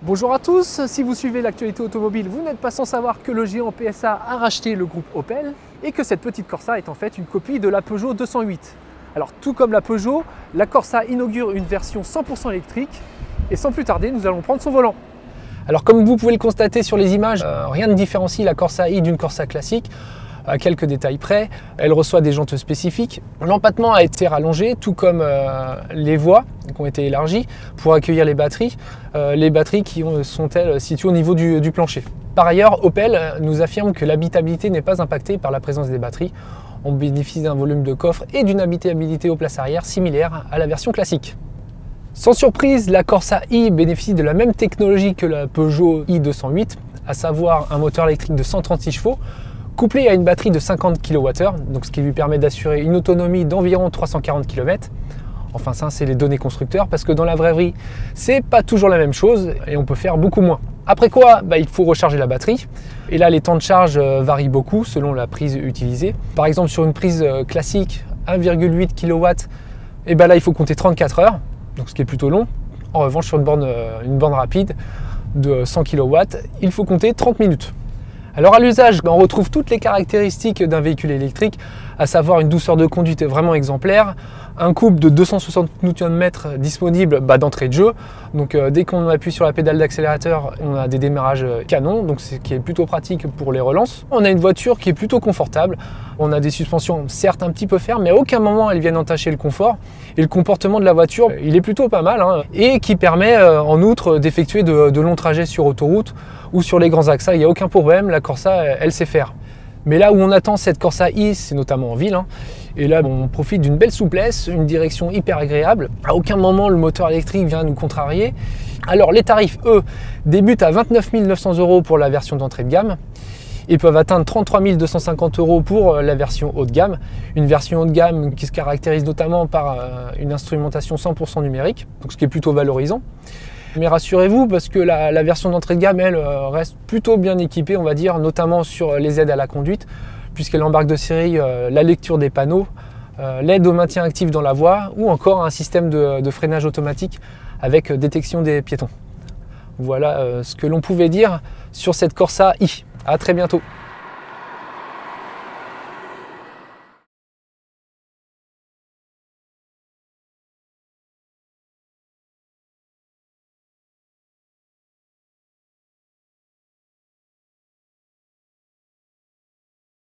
Bonjour à tous, si vous suivez l'actualité automobile, vous n'êtes pas sans savoir que le géant PSA a racheté le groupe Opel et que cette petite Corsa est en fait une copie de la Peugeot 208. Alors tout comme la Peugeot, la Corsa inaugure une version 100% électrique et sans plus tarder, nous allons prendre son volant. Alors comme vous pouvez le constater sur les images, rien ne différencie la Corsa i d'une Corsa classique. À quelques détails près, elle reçoit des jantes spécifiques. L'empattement a été rallongé, tout comme les voies qui ont été élargies pour accueillir les batteries qui sont elles situées au niveau du plancher. Par ailleurs, Opel nous affirme que l'habitabilité n'est pas impactée par la présence des batteries. On bénéficie d'un volume de coffre et d'une habitabilité aux places arrière similaire à la version classique. Sans surprise, la Corsa i bénéficie de la même technologie que la Peugeot i208, à savoir un moteur électrique de 136 chevaux, couplé à une batterie de 50 kWh, donc ce qui lui permet d'assurer une autonomie d'environ 340 km. Enfin ça, c'est les données constructeurs, parce que dans la vraie vie, c'est pas toujours la même chose et on peut faire beaucoup moins. Après quoi, il faut recharger la batterie. Et là, les temps de charge varient beaucoup selon la prise utilisée. Par exemple, sur une prise classique, 1,8 kW, et là, il faut compter 34 heures, donc ce qui est plutôt long. En revanche, sur une borne rapide de 100 kW, il faut compter 30 minutes. Alors à l'usage, on retrouve toutes les caractéristiques d'un véhicule électrique, à savoir une douceur de conduite vraiment exemplaire, un couple de 260 Nm disponible d'entrée de jeu, donc dès qu'on appuie sur la pédale d'accélérateur, on a des démarrages canons, donc ce qui est plutôt pratique pour les relances. On a une voiture qui est plutôt confortable, on a des suspensions certes un petit peu fermes, mais à aucun moment elles viennent entacher le confort, et le comportement de la voiture, il est plutôt pas mal, et qui permet en outre d'effectuer de longs trajets sur autoroute ou sur les grands axes. Il n'y a aucun problème, la Corsa, elle sait faire. Mais là où on attend cette Corsa i, c'est notamment en ville. Et là, on profite d'une belle souplesse, une direction hyper agréable. À aucun moment, le moteur électrique vient nous contrarier. Alors, les tarifs, eux, débutent à 29 900 € pour la version d'entrée de gamme et peuvent atteindre 33 250 € pour la version haut de gamme. Une version haut de gamme qui se caractérise notamment par une instrumentation 100% numérique, donc ce qui est plutôt valorisant. Mais rassurez-vous, parce que la version d'entrée de gamme, elle, reste plutôt bien équipée, on va dire, notamment sur les aides à la conduite, puisqu'elle embarque de série la lecture des panneaux, l'aide au maintien actif dans la voie, ou encore un système de freinage automatique avec détection des piétons. Voilà ce que l'on pouvait dire sur cette Corsa i. À très bientôt.